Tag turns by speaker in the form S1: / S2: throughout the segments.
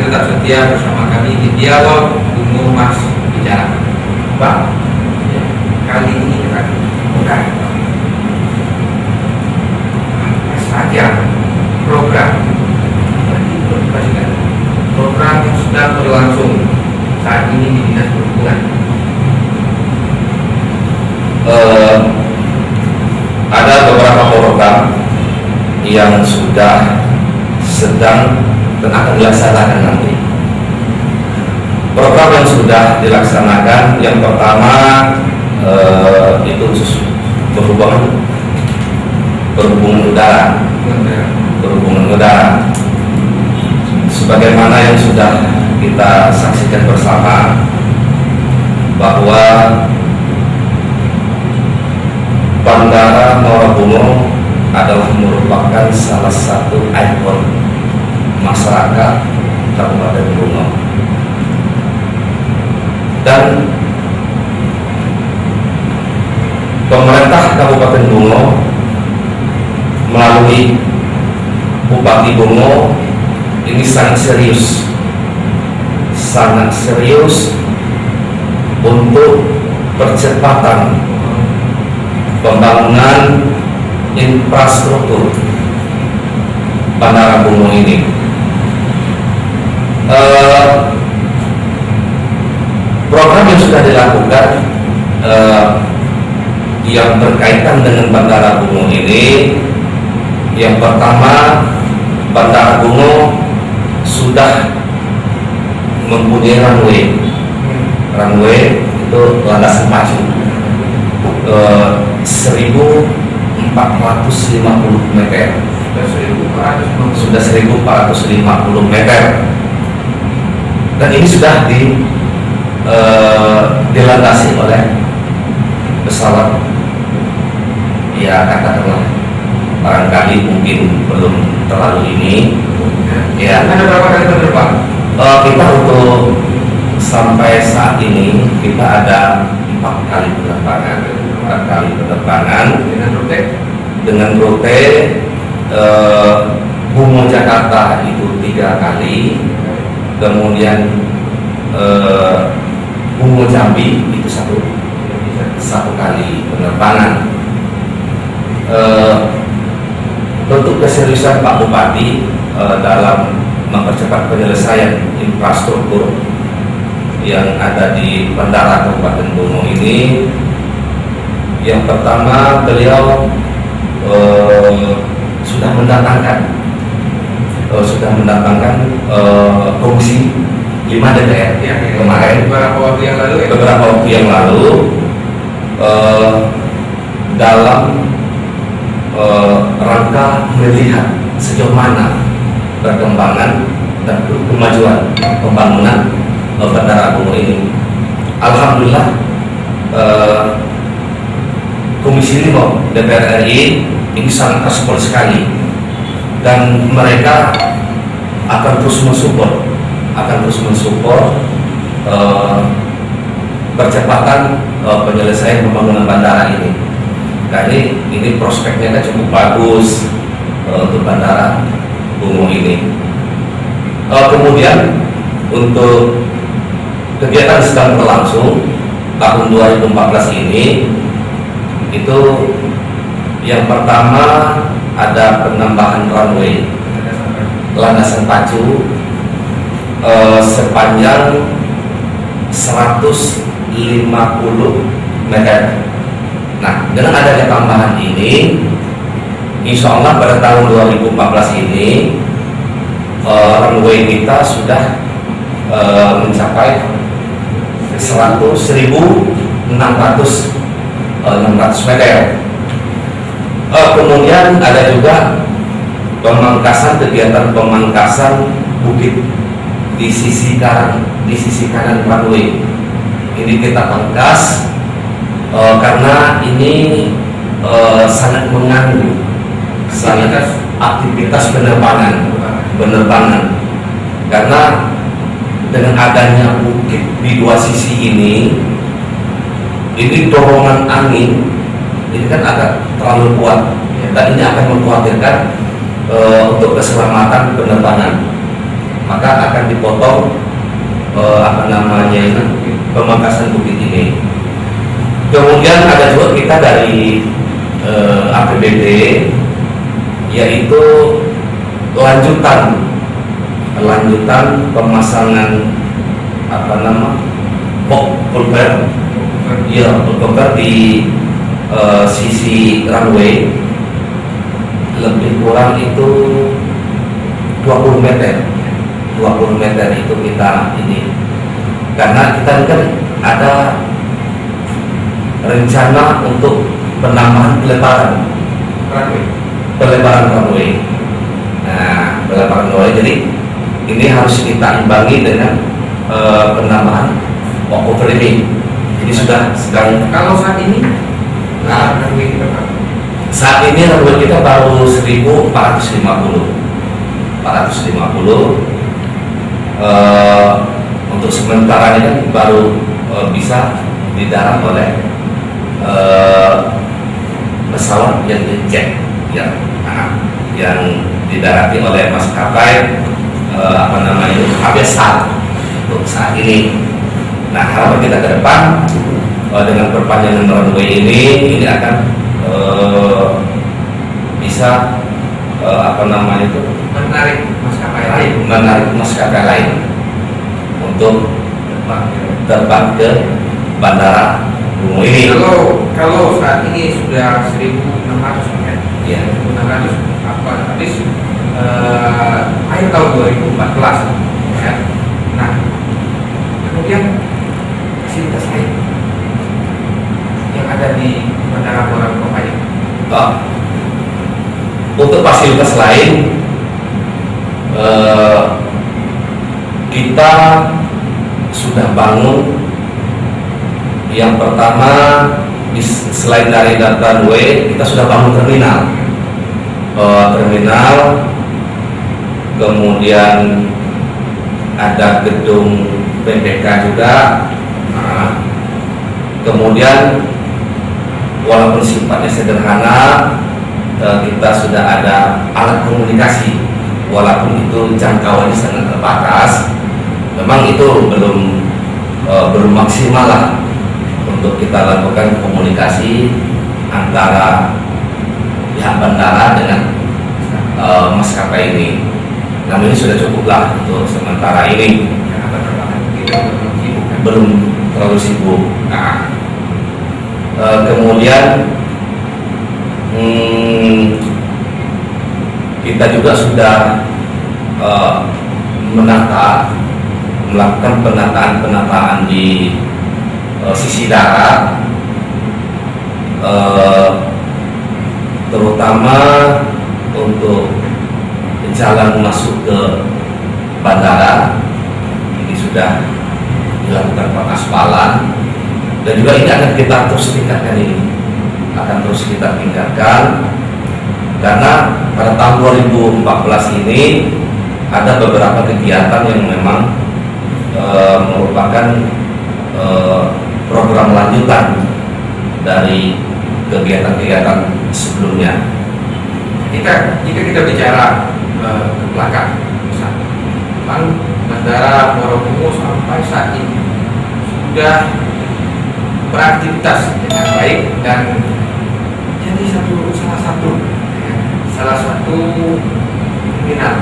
S1: tetap setia bersama kami di Dialog Bungo Mas Bicara. Pak, ya, kali ini kita bukan saja program yang sudah berlangsung saat ini di Dinas Perhubungan.
S2: Ada beberapa program yang sudah sedang dan akan dilaksanakan nanti. Program yang sudah dilaksanakan, yang pertama itu berhubungan udara. Sebagaimana yang sudah kita saksikan bersama bahwa Bandara Muara Bungo adalah merupakan salah satu ikon masyarakat Kabupaten Bungo, dan pemerintah Kabupaten Bungo melalui Bupati Bungo ini sangat serius untuk percepatan pembangunan infrastruktur Bandara Bungo ini. Program yang sudah dilakukan yang berkaitan dengan Bandara Bungo ini, yang pertama, Bandara Bungo sudah mempunyai runway itu landasan pacu 1450 meter, sudah 1450 meter, dan ini sudah dilandasi oleh pesawat, ya katakanlah barangkali mungkin belum terlalu ini, ya.
S1: Ada berapa kali penerbangan?
S2: Kita untuk sampai saat ini kita ada 4 kali penerbangan dengan rute Bungo Jakarta itu 3 kali, kemudian Bungo Jambi itu satu kali penerbangan. Bentuk keseriusan Pak Bupati dalam mempercepat penyelesaian infrastruktur yang ada di Bandara Kabupaten Bungo ini, yang pertama beliau sudah mendatangkan Komisi 5 DPR kemarin
S1: beberapa waktu yang
S2: lalu dalam rangka melihat sejauh mana perkembangan dan kemajuan pembangunan Bandara Bungo ini. Alhamdulillah Komisi 5 DPR RI ini sangat respon sekali, dan mereka akan terus mensupport percepatan penyelesaian pembangunan bandara ini. Nah, ini prospeknya kan cukup bagus untuk Bandara Bungo ini. Kemudian untuk kegiatan sedang berlangsung tahun 2014 ini, itu yang pertama ada penambahan runway landasan pacu sepanjang 150 meter. Nah, dengan adanya tambahan ini, insya Allah pada tahun 2014 ini runway kita sudah mencapai 1.600 meter. Kemudian ada juga kegiatan pemangkasan bukit di sisi kanan runway. Ini kita pangkas karena ini sangat mengganggu aktivitas penerbangan, karena dengan adanya bukit di 2 sisi ini dorongan angin ini kan agak terlalu kuat, dan ini akan mengkhawatirkan untuk keselamatan penerbangan. Maka akan akan dipotong pemangkasan bukit ini. Kemudian ada juga kita dari APBD, yaitu lanjutan pemasangan culvert di sisi runway, lebih kurang itu 20 meter itu kita ini, karena kita kan ada rencana untuk penambahan pelebaran runway. Nah, pelebaran runway, jadi ini harus kita imbangi dengan penambahan walkover ini. Ini sudah sedang.
S1: Kalau saat ini runway kita berapa?
S2: Saat ini runway kita baru 1.450. Untuk sementara ini kan baru bisa didarat oleh pesawat yang jet, yang didarati oleh maskapai Aviasal untuk saat ini. Nah, harapan kita ke depan dengan perpanjangan runway ini akan bisa
S1: menarik maskapai lain
S2: untuk terbang ke bandara Bungo ini.
S1: Kalau saat ini sudah 1.600 kan?
S2: Ya.
S1: 1.600 habis akhir tahun 2014 ya. Nah, kemudian fasilitas lain yang ada di Bandara Muara Bungo.
S2: Untuk fasilitas lain, kita sudah bangun. Yang pertama, selain dari runway, kita sudah bangun terminal, kemudian ada gedung PPK juga. Kemudian walaupun sifatnya sederhana, kita sudah ada alat komunikasi, walaupun itu jangkauannya sangat terbatas. Memang itu belum maksimal lah untuk kita lakukan komunikasi antara pihak bandara dengan maskapai ini. Namun ini sudah cukup lah untuk sementara ini, belum terlalu sibuk. Nah, kemudian kita juga sudah melakukan penataan di sisi darat, terutama untuk jalan masuk ke bandara. Ini sudah dilakukan pengaspalan, dan juga ini akan kita terus tingkatkan karena pada tahun 2014 ini ada beberapa kegiatan yang memang merupakan program lanjutan dari kegiatan-kegiatan sebelumnya.
S1: Jika kita bicara ke belakang, misalnya Bandara Muara Bungo sampai saat ini sudah beraktivitas dengan baik dan jadi salah satu terminal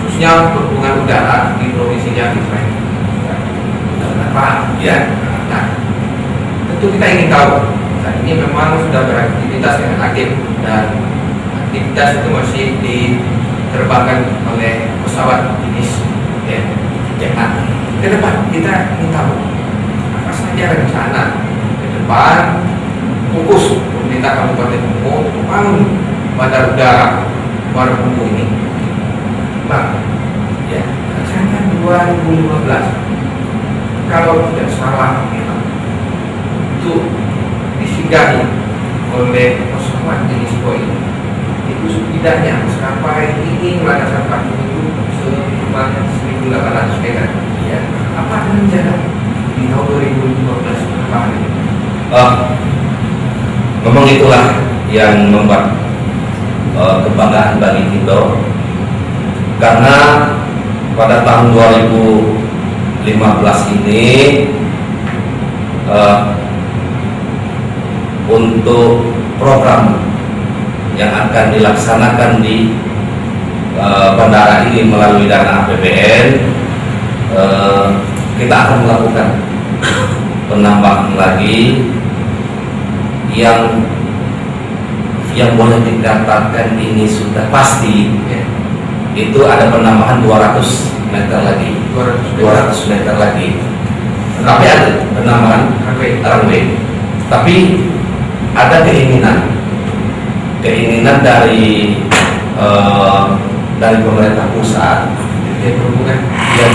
S1: khususnya perhubungan udara di provinsi Jambi. Ya. Nah, tentu kita ingin tahu saat ini memang sudah beraktivitas dengan aktif, dan aktivitas itu masih diterbangkan oleh pesawat jenis jet. Ke depan kita ingin tahu apa saja rencana ke depan fokus pemerintah Kabupaten Bungo untuk membangun bandar udara Muara Bungo ini. Bang, ya, rencana 2015 kalau tidak salah itu disinggahi oleh pesawat jenis Boeing. Itu setidaknya maskapai ini melancarkan itu sebanyak 1.800 meter. Ya, apa yang rencana di tahun 2015 apa ini?
S2: Memang itulah yang membuat kebanggaan bagi Indo, karena pada tahun 2015 ini untuk program yang akan dilaksanakan di bandara ini melalui dana APBN, kita akan melakukan penambahan lagi yang boleh dikatakan ini sudah pasti, itu ada penambahan 200 meter lagi, 200 meter lagi. Tapi ada penambahan runway. Tapi ada keinginan dari pemerintah pusat, yang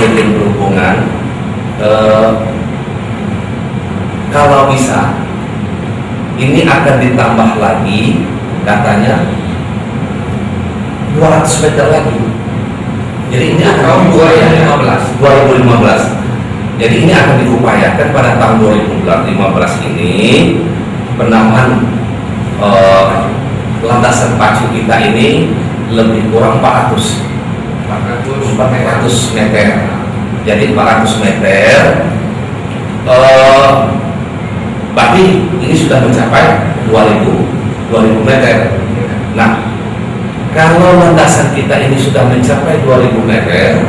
S2: Dirjen Perhubungan, kalau bisa ini akan ditambah lagi, katanya 200 meter lagi. Jadi ini akan
S1: tahun
S2: 2015. Jadi ini akan diupayakan pada tahun 2015 ini penambahan landasan pacu kita ini lebih kurang 400 meter. Jadi 400 meter, berarti ini sudah mencapai 2000 meter. Nah, kalau landasan kita ini sudah mencapai 2000 meter,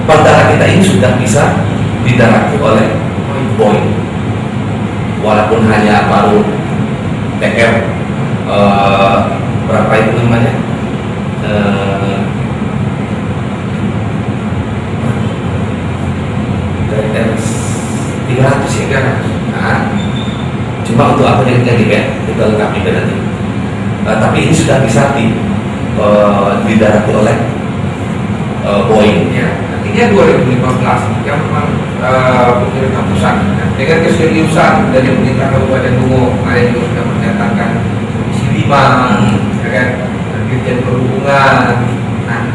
S2: bandara kita ini sudah bisa didarati oleh Boeing, walaupun hanya baru TR berapa itu namanya, TR 300 ya kan. Nah, cuma untuk apa yang kita lengkapi nanti. Tapi ini sudah bisa didarati oleh Boeing.
S1: Ya, artinya 2015 yang memang pemerintah pusat dengan keseriusan dari pemerintah Kabupaten Bungo, kemarin juga sudah menyatakan Komisi 5, ya kan, Dirjen Perhubungan. Nah,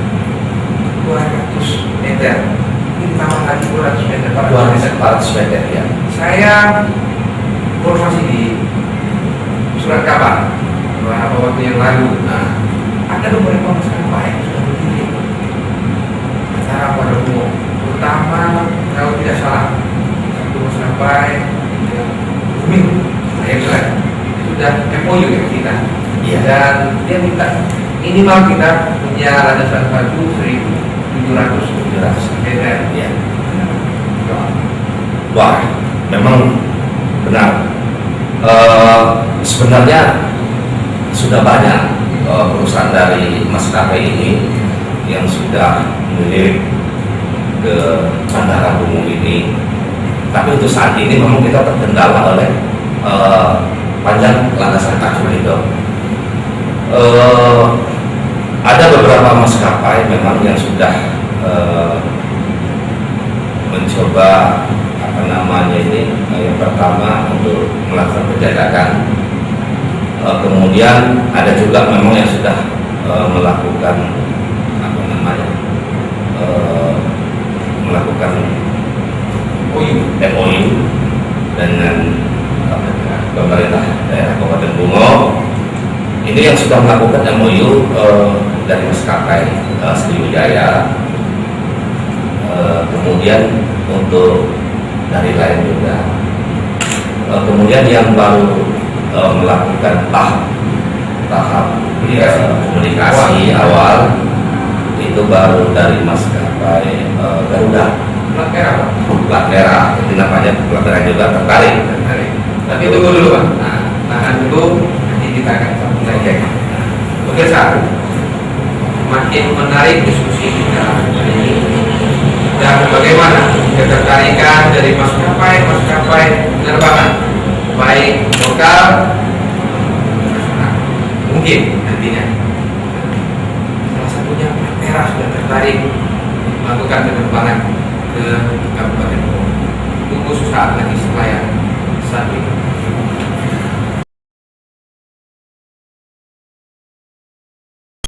S1: 200 meter, ini tambah lagi 200 meter,
S2: 400 meter ya.
S1: Saya informasi di surat kabar beberapa waktu yang lalu. Nah, ada beberapa maskapai yang sudah berdiri acara pada umum, terutama kalau tidak salah satu maskapai Bumi Airline sudah MOU dengan kita.
S2: Iya.
S1: Dan dia minta minimal kita punya landasan pacu 1.700 meter.
S2: Ya. Wah, memang benar. Sebenarnya sudah banyak perusahaan dari maskapai ini yang sudah melirik ke Bandara Bungo ini. Tapi untuk saat ini memang kita terkendala oleh panjang landasan pacu itu. Ada beberapa maskapai memang yang sudah mencoba apa namanya ini, yang pertama untuk melakukan penjajakan, kemudian ada juga memang yang sudah melakukan apa namanya, melakukan MOU dengan pemerintah daerah Kabupaten Bungo. Ini yang sudah melakukan MOU dari maskapai Sriwijaya, kemudian untuk dari lain juga, kemudian yang baru melakukan tahap komunikasi awal itu baru dari maskapai Garuda, plat merah, itu namanya plat merah juga tertarik.
S1: Tapi tunggu dulu Pak, tahan dulu, nanti kita akan sambung lagi. Pemirsa, makin menarik diskusi kita hari ini, dan bagaimana ketertarikan dari maskapai penerbangan baik lokal internasional. Mungkin nantinya salah satunya merah sudah tertarik melakukan penerbangan ke Kabupaten Bungo. Tunggu sesaat lagi setelah yang satu ini.